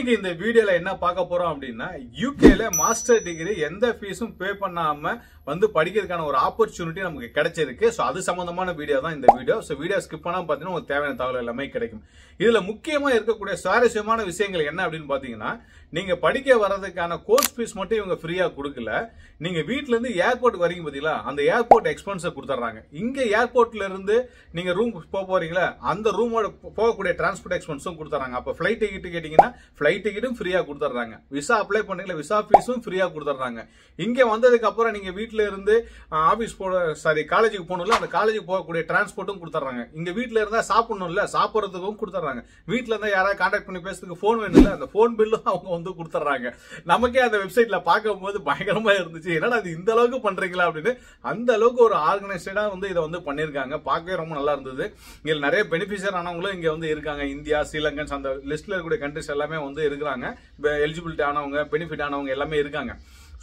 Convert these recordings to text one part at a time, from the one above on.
இன்னைக்கு இந்த வீடியோல என்ன பார்க்க போறோம் அப்படின்னா யூகேல மாஸ்டர் டிகிரி எந்த ஃபீஸும் பே பண்ணாம வந்து படிக்கிறதுக்கான ஒரு ஆப்பர்ச்சுனிட்டி நமக்கு கிடைச்சிருக்கு. ஸோ அது சம்பந்தமான வீடியோ தான் இந்த வீடியோ. ஸோ வீடியோ ஸ்கிப் பண்ணாம பார்த்தீங்கன்னா உங்களுக்கு தேவையான தகவல் எல்லாமே கிடைக்கும். இதுல முக்கியமா இருக்கக்கூடிய சுவாரஸ்யமான விஷயங்கள் என்ன அப்படின்னு பாத்தீங்கன்னா, நீங்க படிக்க வர்றதுக்கான கோர்ஸ் ஃபீஸ் மட்டும் இவங்க ஃப்ரீயா கொடுக்கல. நீங்க வீட்ல இருந்து ஏர்போர்ட் வரீங்க பாத்தீங்களா, அந்த ஏர்போர்ட் எக்ஸ்பென்ஸை கொடுத்துறாங்க. இங்க ஏர்போர்ட்ல இருந்து நீங்க ரூம் போறீங்களா, அந்த ரூமோட போகக்கூடிய டிரான்ஸ்போர்ட் எக்ஸ்பென்ஸும் கொடுத்துறாங்க. அப்ப ஃபிளைட் டிக்கெட் கேட்டீங்கன்னா ஃபிளைட் டிக்கெட்டும் ஃப்ரீயா கொடுத்துறாங்க. விசா அப்ளை பண்ணீங்களா, விசா ஃபீஸும் ஃப்ரீயா கொடுத்துறாங்க. இங்க வந்ததுக்கு அப்புறம் நீங்க வீட்ல இருந்து ஆபீஸ் காலேஜுக்கு போகணும்ல, அந்த காலேஜுக்கு போகக்கூடிய டிரான்ஸ்போர்ட்டும் கொடுத்துறாங்க. இங்க வீட்ல இருந்தா சாப்பிடணும்ல, சாப்பிடறதுக்கும் கொடுத்துறாங்க. வீட்ல இருந்தா யாராவது கான்டாக்ட் பண்ணி பேசுறதுக்கு போன் வேணும்ல, அந்த போன் பில்லும் அவங்க வந்து கொடுத்துறாங்க. நமக்கே அந்த வெப்சைட்ல பார்க்கும்போது பயங்கரமா இருந்துச்சு, என்னடா அது இந்த அளவுக்கு பண்றீங்களா அப்படின்னு. அந்த அளவுக்கு ஒரு ஆர்கனைஸ்டா வந்து இதை வந்து பண்ணிருக்காங்க. பார்க்கவே ரொம்ப நல்லா இருந்தது. இங்க நிறைய பெனிஃபிஷியர் ஆனவங்களும் இங்க வந்து இருக்காங்க. இந்தியா, ஸ்ரீலங்கன்ஸ், அந்த லிஸ்ட்ல இருக்கக்கூடிய கண்ட்ரிஸ் எல்லாமே வந்து இருக்கிறாங்க. எலிஜிபிலிட்டி ஆனவங்க, பெனிஃபிட் ஆனவங்க எல்லாமே இருக்காங்க.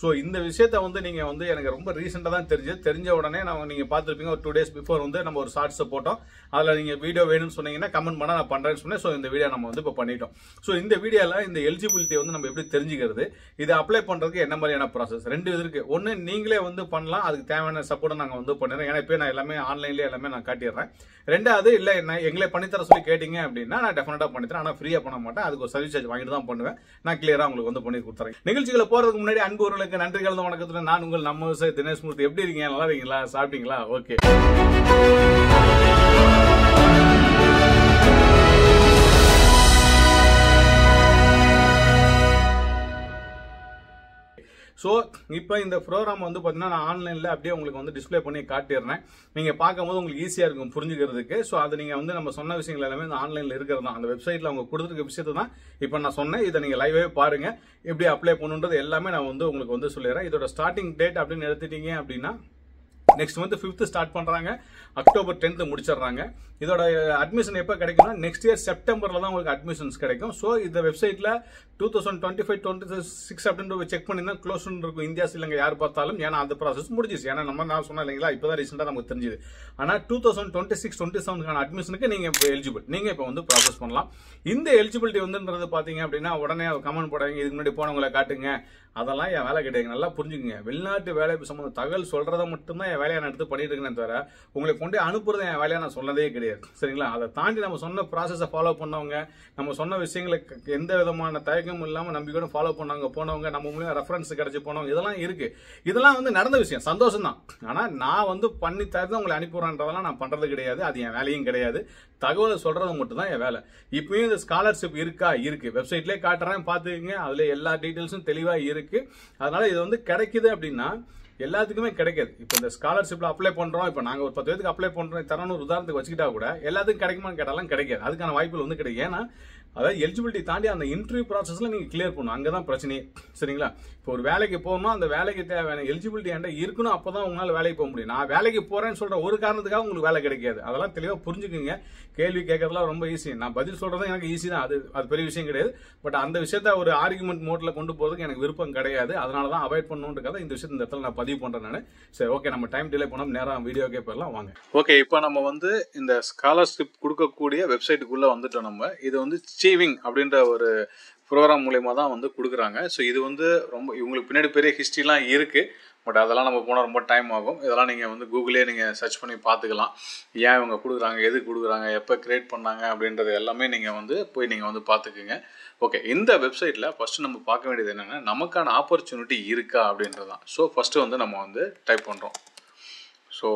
ஸோ இந்த விஷயத்த வந்து நீங்க வந்து எனக்கு ரொம்ப ரீசெண்டா தான் தெரிஞ்ச உடனே நீங்க பார்த்துருப்பீங்க. ஒரு 2 days பிஃபோர் வந்து நம்ம ஒரு ஷார்ட்ஸ் போட்டோம். அதுல நீங்க வீடியோ வேணும்னு சொன்னீங்கன்னா கமெண்ட் பண்ணா நான் பண்றேன்னு சொன்னேன். ஸோ இந்த வீடியோ நம்ம வந்து இப்போ பண்ணிட்டோம். ஸோ இந்த வீடியோல இந்த எலிஜிபிலிட்டி வந்து நம்ம எப்படி தெரிஞ்சுக்கிறது, இதை அப்ளை பண்றதுக்கு என்ன மாதிரியான ப்ராசஸ், 2 இது இருக்கு. ஒன்னு நீங்களே வந்து பண்ணலாம், அதுக்கு தேவையான சப்போர்ட் நாங்க வந்து பண்ணிடுறோம். ஏன்னா இப்போ நான் எல்லாமே ஆன்லைன்லயே எல்லாமே நான் காட்டிடுறேன். 2வது இல்ல என்ன எங்களை பண்ணித்தர சொல்லி கேட்டீங்க அப்படின்னா நான் டெஃபினட்டா பண்ணித்தரேன். ஆனா ஃப்ரீயா பண்ண மாட்டேன், அதுக்கு ஒரு சர்வீஸ் சார்ஜ் வாங்கிட்டு தான் பண்ணுவேன். நான் கிளியரா உங்களுக்கு வந்து பண்ணி கொடுத்துறேன். நிகழ்ச்சிகளை போறதுக்கு முன்னாடி அன்புகளுக்கு நன்றி கலந்த வணக்கத்துல நான் உங்கள் நம்ம விவசாயி தினேஷ் மூர்த்தி. எப்படி இருக்கீங்க? நல்லா இருக்கீங்களா? சாப்பிட்டீங்களா? ஓகே. ஸோ இப்போ இந்த ப்ரோக்ராம் வந்து பார்த்தீங்கன்னா நான் ஆன்லைனில் அப்படியே உங்களுக்கு வந்து டிஸ்பிளே பண்ணி காட்டிடுறேன். நீங்கள் பார்க்கும்போது உங்களுக்கு ஈஸியாக இருக்கும் புரிஞ்சுக்கிறதுக்கு. ஸோ அது நீங்கள் வந்து நம்ம சொன்ன விஷயங்கள் எல்லாமே இந்த ஆன்லைனில் இருக்கிறது தான். அந்த வெப்சைட்டில் அவங்க கொடுத்துருக்க விஷயத்தை தான் இப்போ நான் சொன்னேன். இதை நீங்கள் லைவே பாருங்க, எப்படி அப்ளை பண்ணுன்றது எல்லாமே நான் வந்து உங்களுக்கு வந்து சொல்லிடுறேன். இதோட ஸ்டார்டிங் டேட் அப்படின்னு எடுத்துட்டீங்க அப்படின்னா நெக்ஸ்ட் மந்த் 5th ஸ்டார்ட் பண்றாங்க, October 10th முடிச்சிடறாங்க. இதோட அட்மிஷன் எப்போ கிடைக்கும்னா நெக்ஸ்ட் இயர் செப்டம்பர்ல தான் உங்களுக்கு அட்மிஷன்ஸ் கிடைக்கும். ஸோ இந்த வெப்சைட்ல 2025-26 அப்படின்னு செக் பண்ணி க்ளோஸ் இருக்கும் இந்தியா, ஸ்ரீலங்கா யார் பார்த்தாலும். ஏன்னா அந்த ப்ராசஸ் முடிஞ்சிச்சு. ஏன்னா நான் சொன்னேன் இல்லைங்களா, இப்போதான் ரீசெண்டாக நமக்கு தெரிஞ்சுது. ஆனால் 2026-27 அட்மிஷனுக்கு நீங்க இப்போ எலிஜிபிள், நீங்க இப்போ வந்து ப்ராசஸ் பண்ணலாம். இந்த எலிஜிபிலிட்டி வந்துன்றது பாத்தீங்க அப்படின்னா உடனே கமெண்ட் போடாதீங்க, இதுக்கு முன்னாடி போனவங்களை காட்டுங்க, அதெல்லாம் என் வேலை கிடையாது. நல்லா புரிஞ்சுக்குங்க. வெளிநாட்டு வேலை சம்பந்த தகவல் சொல்றதை மட்டும்தான் என் வேலையை நான் எடுத்து பண்ணிட்டு இருக்கேன் தவிர உங்களை கொண்டு அனுப்புறதை என் வேலையை நான் சொன்னதே கிடையாது. சரிங்களா? அதை தாண்டி நம்ம சொன்ன ப்ராசஸை ஃபாலோ பண்ணவங்க, நம்ம சொன்ன விஷயங்களுக்கு எந்த விதமான தயக்கமும் இல்லாம நம்பிக்கையோட ஃபாலோ பண்ணவங்க போனவங்க, நம்ம மூலியம் ரெஃபரன்ஸ் கிடைச்சி போனவங்க, இதெல்லாம் இருக்கு. இதெல்லாம் வந்து நடந்த விஷயம், சந்தோஷம் தான். ஆனா நான் வந்து பண்ணி தரதான் உங்களை அனுப்பிடுறேன்றதெல்லாம் நான் பண்றது கிடையாது. அது என் வேலையும் கிடையாது. தகவலை சொல்றது மட்டும் தான் என் வேலை. இப்பயும் இந்த ஸ்காலர்ஷிப் இருக்கு, வெப்சைட்லயே காட்டுறேன், பாத்துக்கங்க. அதுல எல்லா டீடைல்ஸும் தெளிவா இருக்கு. அதனால இது வந்து கிடைக்குது அப்படின்னா எல்லாத்துக்குமே கிடைக்காது. இப்போ இந்த ஸ்காலர்ஷிப்ல அப்ளை பண்றோம், இப்போ நாங்க ஒரு 10 பேருக்கு அப்ளை பண்றோம் தரணும் ஒரு உதாரணத்துக்கு வச்சுக்கிட்டா கூட எல்லாத்துக்கும் கிடைக்குமான்னு கேட்டாலும் கிடைக்காது. அதுக்கான வாய்ப்புகள் வந்து கிடைக்கும். ஏன்னா அதாவது எலிஜிபிலிட்டி தாண்டி அந்த இன்டர்வியூ ப்ராசஸ்ல நீங்க கிளியர் பண்ணணும். அங்கதான் பிரச்சனையே. சரிங்களா? இப்போ ஒரு வேலைக்கு போகணும், அந்த வேலைக்கு தேவையான எலிஜிபிலிட்டி என்கிட்ட இருக்கணும், அப்பதான் உங்களால வேலைக்கு போக முடியும். நான் வேலைக்கு போறேன்னு சொல்ற ஒரு காரணத்துக்காக உங்களுக்கு வேலை கிடைக்காது. அதெல்லாம் தெளிவா புரிஞ்சுக்குங்க. கேள்வி கேட்கறதுலாம் ரொம்ப ஈஸி, நான் பதில் சொல்றது எனக்கு ஈஸி தான். அது பெரிய விஷயம் கிடையாது. பட் அந்த விஷயத்த ஒரு ஆர்குமெண்ட் மோட்ல கொண்டு போறதுக்கு எனக்கு விருப்பம் கிடையாது. அதனாலதான் அவாய்ட் பண்ணணுன்றதுக்காக இந்த விஷயத்தை இந்த இடத்துல நான் பதிவு பண்றேன் நான். சரி, ஓகே, நம்ம டைம் டிலே பண்ணோம், நேரம் வீடியோக்கே போயிடலாம் வாங்க. ஓகே, இப்போ நம்ம வந்து இந்த ஸ்காலர்ஷிப் கொடுக்கக்கூடிய வெப்சைட்டுக்குள்ள வந்துட்டோம். நம்ம இது வந்து அச்சீவிங் அப்படின்ற ஒரு ப்ரோக்ராம் மூலயமா தான் வந்து கொடுக்குறாங்க. ஸோ இது வந்து ரொம்ப இவங்களுக்கு பின்னாடி பெரிய ஹிஸ்ட்ரிலாம் இருக்குது. பட் அதெல்லாம் நம்ம போனால் ரொம்ப டைம் ஆகும். இதெல்லாம் நீங்கள் வந்து கூகுளே நீங்கள் சர்ச் பண்ணி பார்த்துக்கலாம். ஏன் இவங்க கொடுக்குறாங்க, எதுக்கு கொடுக்குறாங்க, எப்போ கிரியேட் பண்ணாங்க அப்படின்றது எல்லாமே நீங்கள் வந்து போய் நீங்கள் வந்து பார்த்துக்குங்க. ஓகே, இந்த வெப்சைட்டில் ஃபஸ்ட்டு நம்ம பார்க்க வேண்டியது என்னென்னா நமக்கான ஆப்பர்ச்சுனிட்டி இருக்கா அப்படின்றது தான். ஸோ ஃபஸ்ட்டு வந்து நம்ம வந்து டைப் பண்ணுறோம். ஸோ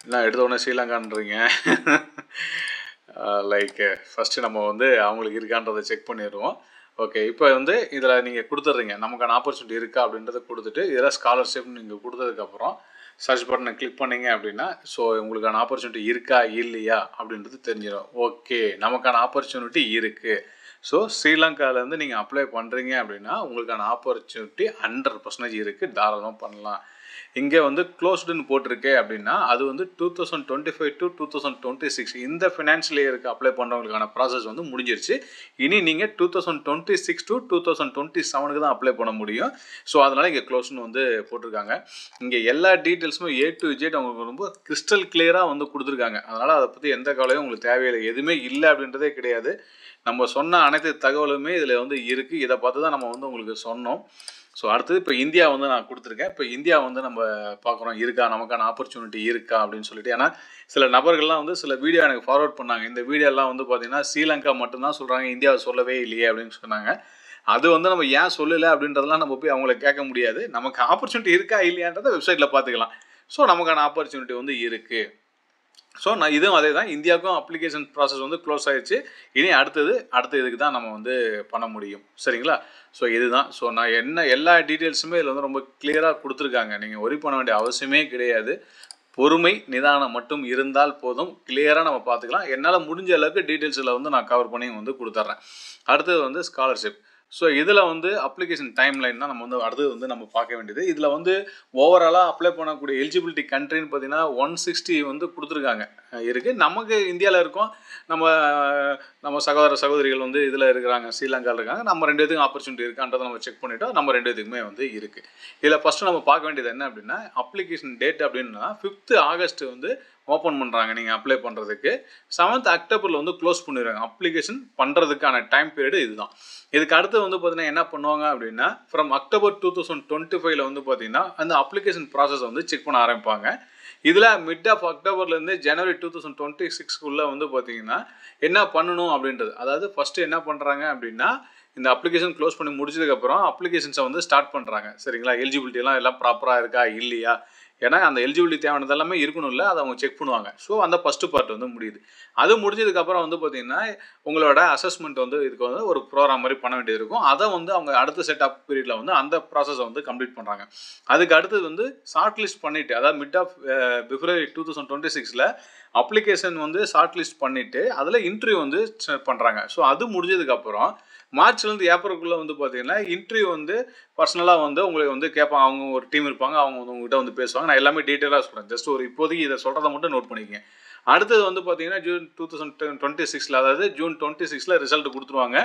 எல்லாம் எடுத்த உடனே ஸ்ரீலங்கான்றீங்க. லைக் ஃபஸ்ட்டு நம்ம வந்து அவங்களுக்கு இருக்கான்றதை செக் பண்ணிடுவோம். ஓகே, இப்போ வந்து இதில் நீங்கள் கொடுத்துட்றீங்க நமக்கான ஆப்பர்ச்சுனிட்டி இருக்கா அப்படின்றத கொடுத்துட்டு இதில் ஸ்காலர்ஷிப் நீங்கள் கொடுத்ததுக்கப்புறம் சர்ச் பட்டனை கிளிக் பண்ணிங்க அப்படின்னா ஸோ உங்களுக்கான ஆப்பர்ச்சுனிட்டி இருக்கா இல்லையா அப்படின்றது தெரிஞ்சிடும். ஓகே, நமக்கான ஆப்பர்ச்சுனிட்டி இருக்குது. ஸோ ஸ்ரீலங்காவிலேருந்து நீங்கள் அப்ளை பண்ணுறீங்க அப்படின்னா உங்களுக்கான ஆப்பர்ச்சுனிட்டி 100% இருக்குது, தாராளமாக பண்ணலாம். இங்கே வந்து க்ளோஸ்டுன்னு போட்டிருக்கு அப்படின்னா அது வந்து 2025 to 2026 இந்த ஃபினான்ஷியல் இயருக்கு அப்ளை பண்ணுறவங்களுக்கான ப்ராசஸ் வந்து முடிஞ்சிருச்சு. இனி நீங்கள் 2026 to 2027க்கு தான் அப்ளை பண்ண முடியும். ஸோ அதனால் இங்கே க்ளோஸ்டுன்னு வந்து போட்டிருக்காங்க. இங்கே எல்லா டீட்டெயில்ஸுமே A to Z அவங்களுக்கு ரொம்ப கிறிஸ்டல் கிளியராக வந்து கொடுத்துருக்காங்க. அதனால் அதை பற்றி எந்த கவலையும் உங்களுக்கு தேவையில்லை. எதுவுமே இல்லை அப்படின்றதே கிடையாது. நம்ம சொன்ன அனைத்து தகவலுமே இதில் வந்து இருக்குது. இதை பார்த்து தான் நம்ம வந்து உங்களுக்கு சொன்னோம். ஸோ அடுத்தது இப்போ இந்தியா வந்து நான் கொடுத்துருக்கேன். இப்போ இந்தியா வந்து நம்ம பார்க்குறோம் இருக்கா, நமக்கான ஆப்பர்ச்சுனிட்டி இருக்கா அப்படின்னு சொல்லிட்டு. ஏன்னா சில நபர்கள்லாம் வந்து சில வீடியோ எனக்கு ஃபார்வர்ட் பண்ணாங்க. இந்த வீடியோலாம் வந்து பார்த்தீங்கன்னா ஸ்ரீலங்கா மட்டும்தான் சொல்கிறாங்க, இந்தியாவை சொல்லவே இல்லையே அப்படின்னு சொன்னாங்க. அது வந்து நம்ம ஏன் சொல்லலை அப்படின்றதெல்லாம் நம்ம போய் அவங்கள கேட்க முடியாது. நமக்கு ஆப்பர்ச்சுனிட்டி இருக்கா இல்லையான்றதை வெப்சைட்டில் பார்த்துக்கலாம். ஸோ நமக்கான ஆப்பர்ச்சுனிட்டி வந்து இருக்குது. ஸோ நான் இதுவும் அதே தான், இந்தியாவுக்கும் அப்ளிகேஷன் ப்ராசஸ் வந்து க்ளோஸ் ஆகிடுச்சு. இனி அடுத்த இதுக்கு தான் நம்ம வந்து பண்ண முடியும். சரிங்களா? ஸோ இதுதான். ஸோ நான் எல்லா டீட்டெயில்ஸுமே இதில் வந்து ரொம்ப கிளியராக கொடுத்துருக்காங்க. நீங்கள் ஒரி பண்ண வேண்டிய அவசியமே கிடையாது. பொறுமை நிதானம் மட்டும் இருந்தால் போதும். கிளியராக நம்ம பார்த்துக்கலாம். என்னால் முடிஞ்ச அளவுக்கு டீட்டெயில்ஸில் வந்து நான் கவர் பண்ணி வந்து கொடுத்துட்றேன். அடுத்தது வந்து ஸ்காலர்ஷிப். ஸோ இதில் வந்து அப்ளிகேஷன் டைம்லைன் தான் நம்ம வந்து அடுத்தது வந்து நம்ம பார்க்க வேண்டியது. இதில் வந்து ஓவராலாக அப்ளை பண்ணக்கூடிய எலிஜிபிலிட்டி கண்ட்ரின்னு பார்த்தீங்கன்னா 160 வந்து கொடுத்துருக்காங்க இருக்குது. நமக்கு இந்தியாவில் இருக்கோம், நம்ம சகோதரிகள் வந்து இதில் இருக்கிறாங்க, ஸ்ரீலங்காவில் இருக்காங்க. நம்ம 2 இதுக்கும் ஆப்பர்ச்சுனிட்டி இருக்கான்றதை நம்ம செக் பண்ணிவிட்டோம். நம்ம 2 இதுக்குமே வந்து இருக்குது. இதில் ஃபஸ்ட்டு நம்ம பார்க்க வேண்டியது என்ன அப்படின்னா, அப்ளிகேஷன் டேட் அப்படின்னா 5th ஆகஸ்ட் வந்து ஓப்பன் பண்ணுறாங்க நீங்கள் அப்ளை பண்ணுறதுக்கு. 7th அக்டோபரில் வந்து க்ளோஸ் பண்ணிடுறாங்க. அப்ளிகேஷன் பண்ணுறதுக்கான டைம் பீரியடு இதுதான். இதுக்கு அடுத்து வந்து பார்த்தீங்கன்னா என்ன பண்ணுவாங்க அப்படின்னா, ஃப்ரம் அக்டோபர் 2025 வந்து பார்த்தீங்கன்னா அந்த அப்ளிகேஷன் ப்ராசஸ் வந்து செக் பண்ண ஆரம்பிப்பாங்க. இதில் மிட் ஆஃப் அக்டோபர்லேருந்து ஜனவரி 2026க்குள்ளே வந்து பார்த்தீங்கன்னா என்ன பண்ணணும் அப்படின்றது, அதாவது ஃபஸ்ட்டு என்ன பண்ணுறாங்க அப்படின்னா, இந்த அப்ளிகேஷன் க்ளோஸ் பண்ணி முடிச்சதுக்கப்புறம் அப்ளிகேஷன்ஸை வந்து ஸ்டார்ட் பண்ணுறாங்க. சரிங்களா? எலிஜிபிலிட்டிலாம் எல்லாம் ப்ராப்பராக இருக்கா இல்லையா, ஏன்னா அந்த எலிஜிபிலிட்டி தேவையானது எல்லாமே இருக்கணும்ல, அதை அவங்க செக் பண்ணுவாங்க. ஸோ அந்த ஃபஸ்ட்டு பார்ட் வந்து முடியுது. அது முடிஞ்சதுக்கப்புறம் வந்து பார்த்தீங்கன்னா உங்களோட அசஸ்மெண்ட் வந்து இதுக்கு வந்து ஒரு ப்ரோக்ராம் மாதிரி பண்ண வேண்டியது இருக்கும். அதை வந்து அவங்க அடுத்த செட் ஆஃப் பீரியடில் வந்து அந்த ப்ராசஸை வந்து கம்ப்ளீட் பண்ணுறாங்க. அதுக்கு அடுத்தது வந்து ஷார்ட் லிஸ்ட் பண்ணிவிட்டு, அதாவது மிட் ஆஃப் பிப்ரவரி 2026 அப்ளிகேஷன் வந்து ஷார்ட் லிஸ்ட் பண்ணிவிட்டு அதில் இன்டர்வியூ வந்து பண்ணுறாங்க. ஸோ அது முடிஞ்சதுக்கப்புறம் மார்ச்லேருந்து ஏப்ரலுக்குள்ளே வந்து பார்த்தீங்கன்னா இன்டர்வியூ வந்து பர்சனலாக வந்து உங்களுக்கு வந்து கேட்பாங்க. அவங்க ஒரு டீம் இருப்பாங்க, அவங்க வந்து உங்கள்கிட்ட வந்து பேசுவாங்க. நான் எல்லாமே டீட்டெயிலாக சொல்கிறேன். ஜஸ்ட் ஒரு இப்போதைக்கு இதை சொல்கிறத மட்டும் நோட் பண்ணிக்கங்க. அடுத்தது வந்து பார்த்தீங்கன்னா ஜூன் 2026, அதாவது ஜூன் 26 ரிசல்ட் கொடுத்துருவாங்க.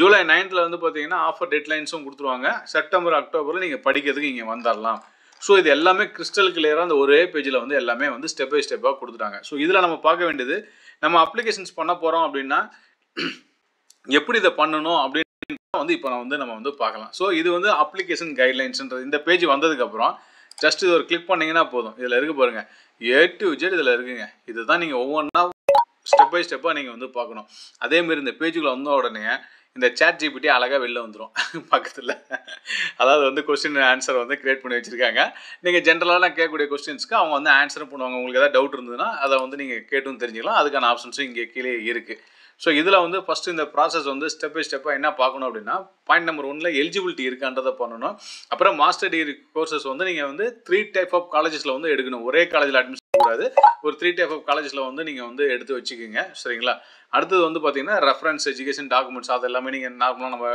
ஜூலை 9th வந்து பார்த்தீங்கன்னா ஆஃபர் டெட்லைன்ஸும் கொடுத்துருவாங்க. செப்டம்பர் அக்டோபரில் நீங்கள் படிக்கிறதுக்கு இங்கே வந்துடலாம். ஸோ இது எல்லாமே கிறிஸ்டல் கிளியராக அந்த ஒரே பேஜில் வந்து எல்லாமே வந்து ஸ்டெப் பை ஸ்டெப்பாக கொடுத்துட்டாங்க. ஸோ இதில் நம்ம பார்க்க வேண்டியது, நம்ம அப்ளிகேஷன்ஸ் பண்ண போகிறோம் அப்படின்னா எப்படி இதை பண்ணணும் அப்படின்னு வந்து இப்போ நம்ம வந்து பார்க்கலாம். ஸோ இது வந்து அப்ளிகேஷன் கைட்லைன்ஸ்ன்றது இந்த பேஜ் வந்ததுக்கப்புறம் ஜஸ்ட் இது ஒரு கிளிக் பண்ணிங்கன்னா போதும். இதில் இருக்கு பாருங்கள், A to Z இதில் இருக்குங்க. இதுதான் நீங்கள் ஒவ்வொன்றா ஸ்டெப் பை ஸ்டெப்பாக நீங்கள் வந்து பார்க்கணும். அதேமாரி இந்த பேஜுக்குள்ள வந்த உடனே இந்த ChatGPT அழகாக வெளில வந்துடும் பக்கத்தில். அதாவது வந்து கொஸ்டின் ஆன்சர் வந்து கிரியேட் பண்ணி வச்சுருக்காங்க. நீங்கள் ஜென்ரலாக கேட்கக்கூடிய கொஸ்டின்ஸ்க்கு அவங்க வந்து ஆன்சரும் பண்ணுவாங்க. உங்களுக்கு ஏதாவது டவுட் இருந்ததுன்னா அதை வந்து நீங்கள் கேட்டும் தெரிஞ்சுக்கலாம். அதுக்கான ஆப்ஷன்ஸும் இங்கே கீழே இருக்குது. ஸோ இதில் வந்து ஃபஸ்ட்டு இந்த ப்ராசஸ் வந்து ஸ்டெப் பை ஸ்டெப்பாக என்ன பார்க்கணும் அப்படின்னா, பாயிண்ட் நம்பர் 1 எலிஜிபிலிட்டி இருக்கான்றதை பண்ணணும். அப்புறம் மாஸ்டர் டிகிரி கோர்சஸ் வந்து நீங்கள் வந்து 3 டைப் ஆஃப் காலேஜஸில் வந்து எடுக்கணும். ஒரே காலேஜில் அட்மிஷன் கூடாது. ஒரு 3 டைப் ஆஃப் காலேஜில் வந்து நீங்கள் வந்து எடுத்து வச்சுக்கோங்க. சரிங்களா? அடுத்தது வந்து பார்த்தீங்கன்னா ரெஃபரன்ஸ் எஜுகேஷன் டாக்குமெண்ட்ஸ், அது எல்லாமே நீங்கள் நார்மலாக நம்ம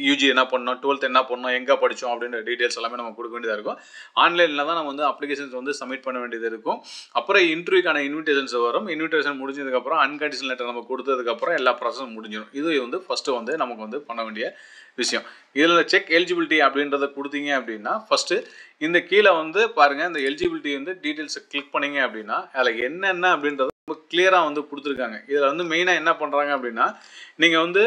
யூஜி என்ன பண்ணோம், 12th என்ன பண்ணோம், எங்கே படித்தோம் அப்படின்ற டீட்டெயில்ஸ் எல்லாமே நம்ம கொடுக்க வேண்டியதாக இருக்கும். ஆன்லைனில் தான் நம்ம வந்து அப்ளிகேஷன்ஸ் வந்து சப்மிட் பண்ண வேண்டியது இருக்கும். அப்புறம் இன்டர்வியூக்கான இன்விடேஷன்ஸ் வரும். இன்விடேஷன் முடிஞ்சதுக்கப்புறம் அன்கண்டிஷனல் லெட்டர் நம்ம கொடுத்ததுக்கப்புறம் எல்லா ப்ராசஸும் முடிஞ்சிடும். இது வந்து ஃபஸ்ட்டு வந்து நமக்கு வந்து பண்ண வேண்டிய விஷயம். இதில் செக் எலிஜிபிலிட்டி அப்படின்றத கொடுத்தீங்க அப்படின்னா ஃபஸ்ட்டு இந்த கீழே வந்து பாருங்கள், இந்த எலிஜிபிலிட்டி வந்து டீட்டெயில்ஸை கிளிக் பண்ணிங்க அப்படின்னா அதில் என்னென்ன அப்படின்றத ரொம்ப கிளியராக வந்து கொடுத்துருக்காங்க. இதில் வந்து மெயினாக என்ன பண்ணுறாங்க அப்படின்னா, நீங்கள் வந்து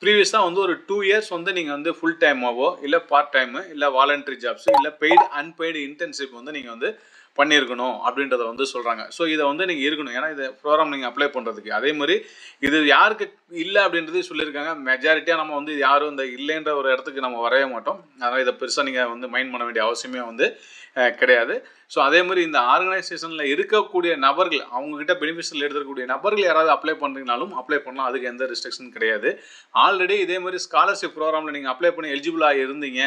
ப்ரீவியஸாக வந்து ஒரு 2 years வந்து நீங்கள் வந்து ஃபுல் டைமாவோ இல்லை பார்ட் டைமு இல்லை வாலண்டரி ஜாப்ஸு இல்லை பெய்டு அன்பெய்டு இன்டர்ன்ஷிப் வந்து நீங்கள் வந்து பண்ணியிருக்கணும் அப்படின்றத வந்து சொல்கிறாங்க. ஸோ இதை வந்து நீங்கள் இருக்கணும், ஏன்னா இதை ப்ரோக்ராம் நீங்கள் அப்ளை பண்ணுறதுக்கு. அதே மாதிரி இது யாருக்கு இல்லை அப்படின்றது சொல்லியிருக்காங்க. மெஜாரிட்டியாக நம்ம வந்து யாரும் இந்த இல்லைன்ற ஒரு இடத்துக்கு நம்ம வரவே மாட்டோம். அதனால் இதை பெருசாக நீங்கள் வந்து மைண்ட் பண்ண வேண்டிய அவசியமே வந்து கிடையாது. ஸோ அதே மாதிரி இந்த ஆர்கனைசேஷனில் இருக்கக்கூடிய நபர்கள், அவங்கக்கிட்ட பெனிஃபிட்ஸில் எடுத்துக்கூடிய நபர்கள் யாராவது அப்ளை பண்ணுறீங்கனாலும் அப்ளை பண்ணலாம். அதுக்கு எந்த ரெஸ்ட்ரிக்ஷன் கிடையாது. ஆல்ரெடி இதே மாதிரி ஸ்காலர்ஷிப் ப்ரோக்ராமில் நீங்கள் அப்ளை பண்ணி எலிஜிபிளாக இருந்தீங்க,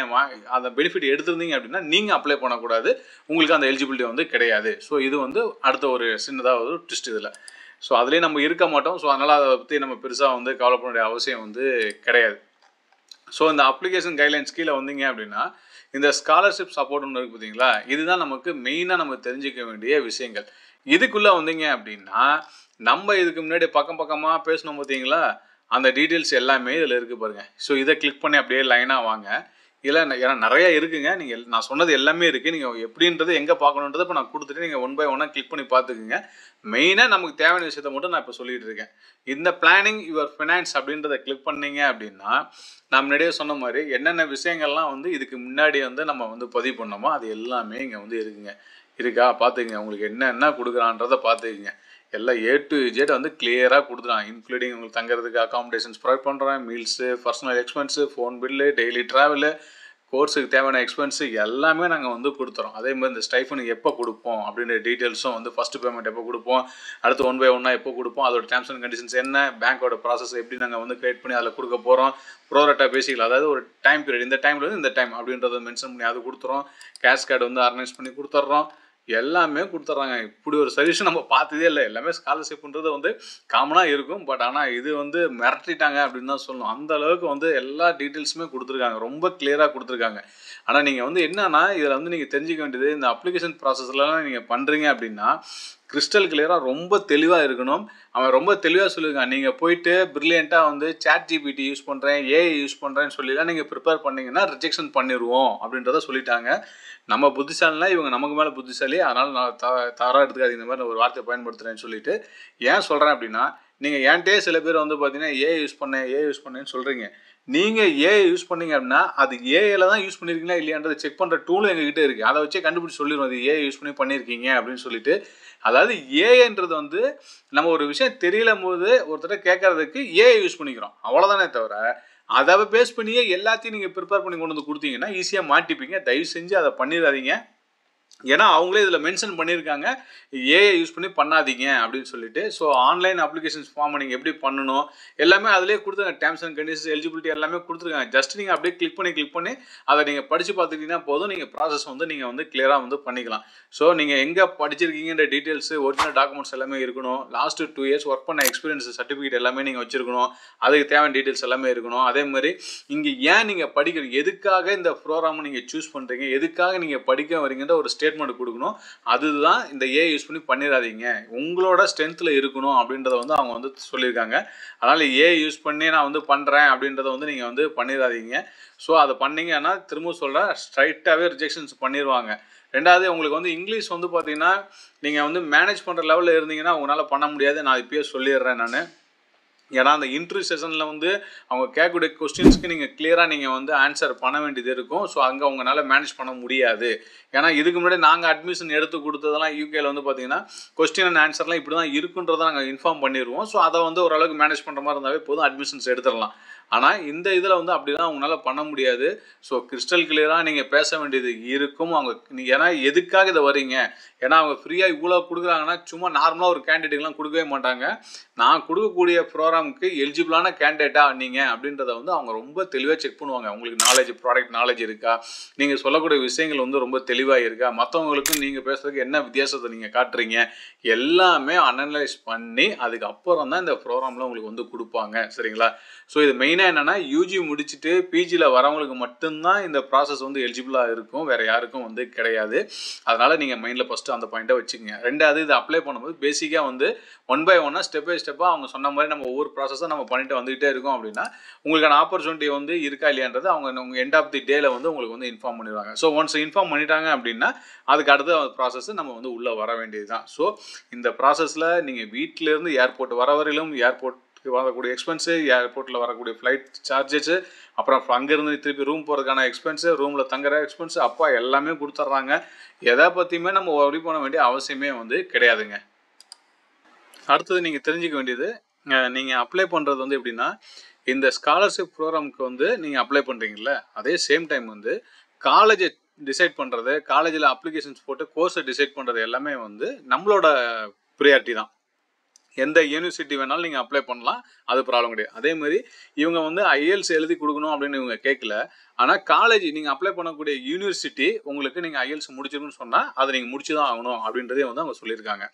அந்த பெனிஃபிட் எடுத்திருந்தீங்க அப்படின்னா நீங்கள் அப்ளை பண்ணக்கூடாது. உங்களுக்கு அந்த எலிஜிபிலிட்டி வந்து கிடையாது. ஸோ இது வந்து அடுத்த ஒரு சின்னதாக ஒரு ட்விஸ்ட் இதில். ஸோ அதுலேயே நம்ம இருக்க மாட்டோம். ஸோ அதனால் அதை பற்றி நம்ம பெருசாக வந்து கவலை பண்ண வேண்டிய அவசியம் வந்து கிடையாது. ஸோ இந்த அப்ளிகேஷன் கைட்லைன்ஸ் கீழே வந்தீங்க அப்படின்னா இந்த ஸ்காலர்ஷிப் சப்போர்ட் ஒன்று இருக்குது பார்த்தீங்களா, இதுதான் நமக்கு மெயினாக நம்ம தெரிஞ்சிக்க வேண்டிய விஷயங்கள். இதுக்குள்ளே வந்தீங்க அப்படின்னா நம்ம இதுக்கு முன்னாடி பக்கம் பக்கமாக பேசணும் பார்த்தீங்களா, அந்த டீட்டெயில்ஸ் எல்லாமே இதில் இருக்குது பாருங்கள். ஸோ இதை கிளிக் பண்ணி அப்படியே லைனாக வாங்க. இதில் ஏன்னா நிறைய இருக்குங்க. நீங்கள் நான் சொன்னது எல்லாமே இருக்குது. நீங்கள் எப்படின்றது எங்கே பார்க்கணுன்றதை இப்போ நான் கொடுத்துட்டு நீங்கள் ஒன் பை ஒன்னாக கிளிக் பண்ணி பார்த்துக்குங்க. மெயினாக நமக்கு தேவையான விஷயத்தை மட்டும் நான் இப்போ சொல்லிகிட்டு இருக்கேன். இந்த பிளானிங் யுவர் ஃபினான்ஸ் அப்படின்றத கிளிக் பண்ணீங்க அப்படின்னா நான் முன்னாடியே சொன்ன மாதிரி என்னென்ன விஷயங்கள்லாம் வந்து இதுக்கு முன்னாடி வந்து நம்ம வந்து பதிவு பண்ணோமோ அது எல்லாமே இங்கே வந்து இருக்குங்க. இருக்கா பார்த்துக்குங்க. உங்களுக்கு என்ன கொடுக்குறான்றதை பார்த்துக்குங்க. எல்லாம் A to Z வந்து கிளியராக கொடுத்துறான். இன்க்ளூடிங் உங்களுக்கு தங்குறதுக்கு அகாமடேஷன்ஸ் ப்ரொவைட் பண்ணுறேன், meals, personal expense, phone bill, daily travel, கோர்ஸுக்கு தேவையான எக்ஸ்பென்ஸு எல்லாமே நாங்கள் வந்து கொடுத்துறோம். அதே மாதிரி இந்த ஸ்டைஃபனுக்கு எப்போ கொடுப்போம் அப்படின்ற டீட்டெயில்ஸும் வந்து ஃபஸ்ட்டு பேமெண்ட் எப்போ கொடுப்போம், அடுத்து ஒன் பை ஒன்னாக எப்போ கொடுப்போம், அதோட டேர்ம்ஸ் அண்ட் கண்டிஷன்ஸ் என்ன, பேங்க்கோட ப்ராசஸ் எப்படி நாங்கள் வந்து கிரியேட் பண்ணி அதில் கொடுக்க போகிறோம், ப்ரோரேட்டா பேசிக்கலாம், அதாவது ஒரு டைம் பீரியட் இந்த டைமில் வந்து இந்த டைம் அப்படின்றத மென்ஷன் பண்ணி அது கொடுத்துறோம். கேஷ் கார்டு வந்து ஆர்கனைஸ் பண்ணி கொடுத்துட்றோம். எல்லாமே கொடுத்துட்றாங்க. இப்படி ஒரு சர்வீஸ் நம்ம பார்த்ததே இல்லை. எல்லாமே ஸ்காலர்ஷிப்ன்றது வந்து காமனாக இருக்கும். பட் ஆனால் இது வந்து மிரட்டிட்டாங்க அப்படின்னு தான் சொல்லணும். அந்த அளவுக்கு வந்து எல்லா டீட்டெயில்ஸுமே கொடுத்துருக்காங்க. ரொம்ப கிளியராக கொடுத்துருக்காங்க. ஆனால் நீங்கள் வந்து என்னன்னா இதில் வந்து நீங்கள் தெரிஞ்சிக்க வேண்டியது இந்த அப்ளிகேஷன் ப்ராசஸ்லாம் நீங்கள் பண்ணுறீங்க அப்படின்னா கிறிஸ்டல் கிளியராக ரொம்ப தெளிவாக இருக்கணும். அவன் ரொம்ப தெளிவாக சொல்லியிருக்கான். நீங்கள் போயிட்டு ப்ரில்லியண்ட்டாக வந்து ChatGPT யூஸ் பண்ணுறேன், AI யூஸ் பண்ணுறேன்னு சொல்லிலாம் நீங்கள் ப்ரிப்பேர் பண்ணிங்கன்னா ரிஜெக்ஷன் பண்ணிடுவோம் அப்படின்றத சொல்லிட்டாங்க. நம்ம புத்திசாலினா இவங்க நமக்கு மேலே புத்திசாலி, அதனால் நான் தவறாக எடுத்துக்காதீங்க இந்த மாதிரி ஒரு வார்த்தையை பயன்படுத்துகிறேன்னு சொல்லிட்டு ஏன் சொல்கிறேன் அப்படின்னா நீங்கள் என்கிட்டயே சில பேர் வந்து பார்த்தீங்கன்னா AI யூஸ் பண்ணேன்னு சொல்கிறீங்க. நீங்கள் AI யூஸ் பண்ணீங்க அப்படின்னா அது ஏஐயில் தான் யூஸ் பண்ணியிருக்கீங்களா இல்லையான்றதை செக் பண்ணுற டூலும் எங்ககிட்ட இருக்குது. அதை வச்சே கண்டுபிடிச்சி சொல்லிடுவோம் அது AI யூஸ் பண்ணியிருக்கீங்க அப்படின்னு சொல்லிட்டு. அதாவது ஏஐன்றது வந்து நம்ம ஒரு விஷயம் தெரியலும் போது ஒருத்தர் கேட்கறதுக்கு AI யூஸ் பண்ணிக்கிறோம், அவ்வளோதானே தவிர அதை பேஸ் பண்ணியே எல்லாத்தையும் நீங்கள் ப்ரிப்பேர் பண்ணி கொண்டு வந்து கொடுத்தீங்கன்னா ஈஸியாக மாட்டிப்பீங்க. தயவு செஞ்சு அதை பண்ணிடாதீங்க. ஏன்னா அவங்களே இதில் மென்ஷன் பண்ணியிருக்காங்க AI யூஸ் பண்ணி பண்ணாதீங்க அப்படின்னு சொல்லிட்டு. ஸோ ஆன்லைன் அப்ளிகேஷன்ஸ் ஃபார்ம் நீங்கள் எப்படி பண்ணணும் எல்லாமே அதிலே கொடுத்துருங்க. டேர்ம்ஸ் அண்ட் கண்டிஷன்ஸ், எலிஜிபிலிட்டி எல்லாமே கொடுத்துருக்காங்க. ஜஸ்ட் நீங்கள் அப்படியே கிளிக் பண்ணி அதை நீங்கள் படித்து பார்த்துக்கிட்டீங்கன்னா போதும். நீங்கள் ப்ராசஸ் வந்து நீங்கள் வந்து கிளியராக வந்து பண்ணிக்கலாம். ஸோ நீங்கள் எங்கே படிச்சிருக்கீங்கன்ற டீட்டெயில்ஸு, ஒரிஜினல் டாக்குமெண்ட்ஸ் எல்லாமே இருக்கணும். லாஸ்ட்டு 2 years ஒர்க் பண்ண எக்ஸ்பீரியன்ஸ் சர்டிஃபிகேட் எல்லாமே நீங்கள் வச்சுருக்கணும். அதுக்கு தேவையான டீட்டெயில்ஸ் எல்லாமே இருக்கணும். அதே மாதிரி இங்கே ஏன் நீங்கள் படிக்கிறீங்க, எதுக்காக இந்த ப்ரோக்ராமை நீங்கள் சூஸ் பண்ணுறீங்க, எதுக்காக நீங்கள் படிக்க வரீங்கன்ற ஒரு ஸ்டேட்மெண்ட் கொடுக்கணும். அதுதான் இந்த AI யூஸ் பண்ணி பண்ணிடாதீங்க, உங்களோட ஸ்ட்ரென்த்தில் இருக்கணும் அப்படின்றத வந்து அவங்க வந்து சொல்லியிருக்காங்க. அதனால் AI யூஸ் பண்ணி நான் வந்து பண்ணுறேன் அப்படின்றத வந்து நீங்கள் வந்து பண்ணிடாதீங்க. ஸோ அதை பண்ணிங்கன்னா திரும்ப சொல்கிறேன் ஸ்ட்ரைட்டாகவே ரிஜெக்ஷன்ஸ் பண்ணிடுவாங்க. ரெண்டாவது உங்களுக்கு வந்து இங்கிலீஷ் வந்து பார்த்தீங்கன்னா நீங்கள் வந்து மேனேஜ் பண்ணுற லெவலில் இருந்தீங்கன்னா உங்களால் பண்ண முடியாது. நான் இப்பயே சொல்லிடுறேன் நான். ஏன்னா அந்த இன்டர்வியூ செஷனில் வந்து அவங்க கேட்கக்கூடிய கொஸ்டின்ஸ்க்கு நீங்கள் கிளியராக நீங்கள் வந்து ஆன்சர் பண்ண வேண்டியது இருக்கும். ஸோ அங்கே உங்களால் மேனேஜ் பண்ண முடியாது. ஏன்னா இதுக்கு முன்னாடி நாங்கள் அட்மிஷன் எடுத்து கொடுத்ததெல்லாம் யூகேல வந்து பார்த்தீங்கன்னா கொஸ்டின் அண்ட் ஆன்சர்லாம் இப்படி தான் இருக்குன்றதை நாங்கள் இன்ஃபார்ம் பண்ணிடுவோம். ஸோ அதை வந்து ஓரளவுக்கு மேனேஜ் பண்ணுற மாதிரி இருந்தாவே போதும், அட்மிஷன்ஸ் எடுத்துடலாம். ஆனால் இந்த இதில் வந்து அப்படிலாம் உங்களால் பண்ண முடியாது. ஸோ கிறிஸ்டல் கிளியராக நீங்கள் பேச வேண்டியது இருக்கும். அவங்க ஏன்னா எதுக்காக இதை வரீங்க, ஏன்னா அவங்க ஃப்ரீயாக இவ்வளோ கொடுக்குறாங்கன்னா சும்மா நார்மலாக ஒரு கேண்டிடேட்லாம் கொடுக்கவே மாட்டாங்க. நான் கொடுக்கக்கூடிய ப்ரோக்ராமுக்கு எலிஜிபிளான கேண்டிடேட்டா நீங்கள் அப்படின்றத வந்து அவங்க ரொம்ப தெளிவாக செக் பண்ணுவாங்க. உங்களுக்கு நாலேஜ், ப்ராடக்ட் நாலேஜ் இருக்கா, நீங்கள் சொல்லக்கூடிய விஷயங்கள் வந்து ரொம்ப தெளிவாக இருக்கா, மற்றவங்களுக்கும் நீங்கள் பேசுறதுக்கு என்ன வித்தியாசத்தை நீங்கள் காட்டுறீங்க, எல்லாமே அனலைஸ் பண்ணி அதுக்கப்புறம் தான் இந்த ப்ரோக்ராமில் உங்களுக்கு வந்து கொடுப்பாங்க. சரிங்களா? ஸோ இது மெயினாக என்னென்னா யூஜி முடிச்சுட்டு பிஜியில் வரவங்களுக்கு மட்டும்தான் இந்த ப்ராசஸ் வந்து எலிஜிபிளாக இருக்கும், வேறு யாருக்கும் வந்து கிடையாது. அதனால் நீங்கள் மைண்டில் ஃபஸ்ட்டு அந்த பாயிண்ட்டை வச்சுக்கோங்க. ரெண்டாவது இது அப்ளை பண்ணும்போது பேசிக்காக வந்து ஒன் பை ஒன்னாக ஸ்டெப் பை ஸ்டெப்பாக அவங்க சொன்ன மாதிரி நம்ம ஒவ்வொரு ப்ராசஸாக நம்ம பண்ணிட்டு வந்துகிட்டே இருக்கோம் அப்படின்னா உங்களுக்கான ஆப்பர்ச்சுனிட்டி வந்து இருக்கா இல்லையான்றது அவங்க உங்கள் எண்ட் ஆஃப் தி டேல வந்து உங்களுக்கு வந்து இன்ஃபார்ம் பண்ணிடுவாங்க. ஸோ ஒன்ஸ் இன்ஃபார்ம் பண்ணிட்டாங்க அப்படின்னா அதுக்கு அடுத்த ப்ராசஸ் நம்ம வந்து உள்ளே வர வேண்டியது தான். ஸோ இந்த ப்ராசஸில் நீங்கள் வீட்டிலேருந்து ஏர்போர்ட் வர வரையிலும் ஏர்போர்ட் வரக்கூடிய எக்ஸ்பென்ஸு, ஏர்போர்ட்டில் வரக்கூடிய ஃப்ளைட் சார்ஜஸ், அப்புறம் அங்கேருந்து திருப்பி ரூம் போகிறதுக்கான எக்ஸ்பென்ஸு, ரூமில் தங்குற எக்ஸ்பென்ஸு, அப்பா எல்லாமே கொடுத்துட்றாங்க. எதை பற்றியுமே நம்ம ஒரி பண்ண வேண்டிய அவசியமே வந்து கிடையாதுங்க. அடுத்தது நீங்கள் தெரிஞ்சிக்க வேண்டியது, நீங்கள் அப்ளை பண்ணுறது வந்து எப்படின்னா இந்த ஸ்காலர்ஷிப் ப்ரோக்ராமுக்கு வந்து நீங்கள் அப்ளை பண்ணுறீங்கள அதே சேம் டைம் வந்து காலேஜை டிசைட் பண்ணுறது, காலேஜில் அப்ளிகேஷன்ஸ் போட்டு கோர்ஸை டிசைட் பண்ணுறது எல்லாமே வந்து நம்மளோட ப்ரியாரிட்டி தான். எந்த யூனிவர்சிட்டி வேணாலும் நீங்கள் அப்ளை பண்ணலாம், அது ப்ராப்ளம் கிடையாது. அதேமாதிரி இவங்க வந்து IELTS எழுதி கொடுக்கணும் அப்படின்னு இவங்க கேட்கல. ஆனால் காலேஜ் நீங்கள் அப்ளை பண்ணக்கூடிய யூனிவர்சிட்டி உங்களுக்கு நீங்கள் IELTS முடிச்சிருக்குன்னு சொன்னால் அதை நீங்கள் முடிச்சு தான் ஆகணும் அப்படின்றதே வந்து அவங்க சொல்லியிருக்காங்க.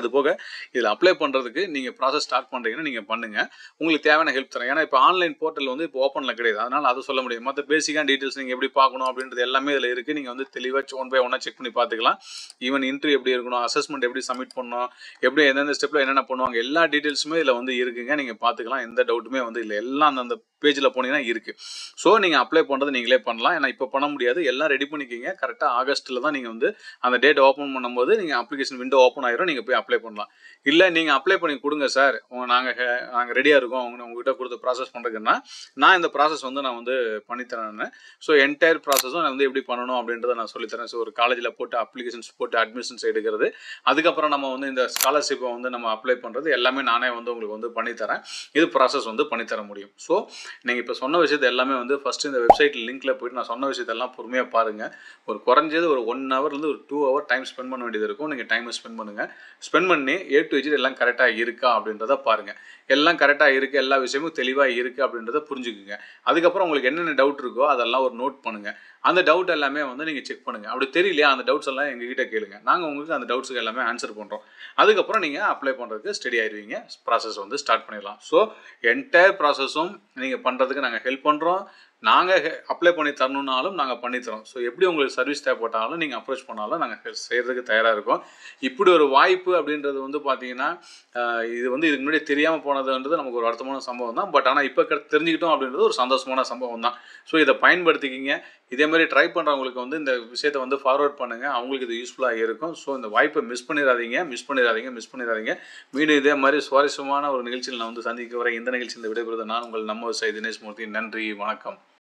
அது போக இதில் அப்ளை பண்ணுறதுக்கு நீங்கள் ப்ராசஸ் ஸ்டார்ட் பண்ணுறீங்கன்னா நீங்கள் பண்ணுங்கள், உங்களுக்கு தேவையான ஹெல்ப் தரேன். ஏன்னா இப்போ ஆன்லைன் போர்ட்டல் வந்து இப்போ ஓப்பனில் கிடையாது, அதனால் அதை சொல்ல முடியும். மற்ற பேசிக்கான டீட்டெயில்ஸ் நீங்கள் எப்படி பார்க்கணும் அப்படின்றது எல்லாமே இதில் இருக்குது. நீங்கள் வந்து தெளிவாக ஒன் பை ஒன்னாக செக் பண்ணி பார்த்துக்கலாம். ஈவன் இன்டர்வியூ எப்படி இருக்கணும், அசஸ்மெண்ட் எப்படி சப்மிட் பண்ணணும், எப்படி எந்தெந்த ஸ்டெப்பில் என்னென்ன பண்ணுவாங்க, எல்லா டீட்டெயில்ஸுமே இதில் வந்து இருக்குங்க. நீங்கள் பார்த்துக்கலாம், எந்த டவுட்டுமே வந்து இல்லை, எல்லாம் அந்த பேஜில் போனீங்கன்னா இருக்குது. ஸோ நீங்கள் அப்ளை பண்ணுறது நீங்களே பண்ணலாம். ஏன்னா இப்போ பண்ண முடியாது, எல்லாம் ரெடி பண்ணிக்கிங்க. கரெக்டாக ஆகஸ்ட்டில் தான் நீங்கள் வந்து அந்த டேட் ஓப்பன் பண்ணும்போது நீங்கள் அப்ளிகேஷன் விண்டோ ஓப்பன் ஆயிரும், நீங்கள் போய் அப்ளை பண்ணலாம். இல்லை நீங்கள் அப்ளை பண்ணி கொடுங்க சார், நாங்கள் ரெடியாக இருக்கோம் உங்ககிட்ட கொடுத்து ப்ராசஸ் பண்ணுறதுக்குன்னா, நான் இந்த ப்ராசஸ் வந்து நான் வந்து பண்ணித்தரேன். ஸோ என்டையர் ப்ராசஸும் நான் வந்து எப்படி பண்ணணும் அப்படின்றத நான் சொல்லித்தரேன். ஸோ ஒரு காலேஜில் போட்டு அப்ளிகேஷன்ஸ் போட்டு அட்மிஷன்ஸ் எடுக்கிறது, அதுக்கப்புறம் நம்ம வந்து இந்த ஸ்காலர்ஷிப்பை வந்து நம்ம அப்ளை பண்ணுறது எல்லாமே நானே வந்து உங்களுக்கு வந்து பண்ணித்தரேன். இது ப்ராசஸ் வந்து பண்ணித்தர முடியும். ஸோ நீங்கள் இப்போ சொன்ன விஷயத்தை எல்லாமே வந்து ஃபஸ்ட்டு இந்த வெப்சைட் லிங்க்கில் போய்ட்டு நான் சொன்ன விஷயத்தெல்லாம் பொறுமையாக பாருங்கள். ஒரு குறைஞ்சது ஒரு 1 ஹவர்லேருந்து ஒரு 2 ஹவர் டைம் ஸ்பெண்ட் பண்ண வேண்டியது இருக்கும். நீங்கள் டைமை ஸ்பெண்ட் பண்ணுங்கள். ஸ்பெண்ட் பண்ணி A to Z எல்லாம் கரெக்டாக இருக்கா அப்படின்றத பாருங்கள். எல்லாம் கரெக்டாக இருக்குது, எல்லா விஷயமும் தெளிவாக இருக்குது அப்படின்றத புரிஞ்சுக்குங்க. அதுக்கப்புறம் உங்களுக்கு என்னென்ன டவுட் இருக்கோ அதெல்லாம் ஒரு நோட் பண்ணுங்கள். அந்த டவுட் எல்லாமே வந்து நீங்கள் செக் பண்ணுங்கள். அப்படி தெரியலையா அந்த டவுட்ஸ் எல்லாம் எங்ககிட்ட கேளுங்க, நாங்கள் உங்களுக்கு அந்த டவுட்ஸுக்கு எல்லாமே ஆன்சர் பண்ணுறோம். அதுக்கப்புறம் நீங்கள் அப்ளை பண்ணுறதுக்கு ஸ்டடி ஆயிடுவீங்க, ப்ராசஸ் வந்து ஸ்டார்ட் பண்ணிடலாம். ஸோ என்டையர் ப்ராசஸும் நீங்கள் பண்ணுறதுக்கு நாங்கள் ஹெல்ப் பண்ணுறோம். நாங்கள் அப்ளை பண்ணி தரணுன்னாலும் நாங்கள் பண்ணித்தரோம். ஸோ எப்படி உங்களுக்கு சர்வீஸ் தேவைப்பட்டாலும் நீங்கள் அப்ரோச் பண்ணாலும் நாங்கள் செய்கிறதுக்கு தயாராக இருக்கோம். இப்படி ஒரு வாய்ப்பு அப்படின்றது வந்து பார்த்தீங்கன்னா, இது வந்து இதுக்கு முன்னாடி தெரியாமல் போனதுன்றது நமக்கு ஒரு வருத்தமான சம்பவம் தான். பட் ஆனால் இப்போ தெரிஞ்சுக்கிட்டோம் அப்படின்றது ஒரு சந்தோஷமான சம்பவம் தான். ஸோ இதை பயன்படுத்திக்கிங்க. இதே மாதிரி ட்ரை பண்ணுறவங்களுக்கு வந்து இந்த விஷயத்தை வந்து ஃபார்வர்ட் பண்ணுங்கள், அவங்களுக்கு இது யூஸ்ஃபுல்லாக இருக்கும். ஸோ இந்த வாய்ப்பை மிஸ் பண்ணிடாதீங்க. மீண்டும் இதே மாதிரி சுவாரஸ்யமான ஒரு நிகழ்ச்சியில் நான் வந்து சந்திக்க வரேன். இந்த நிகழ்ச்சியில் விடைபெறுவது நான் உங்கள் நம்ம விவசாயி தினேஷ் மூர்த்தி. நன்றி, வணக்கம்.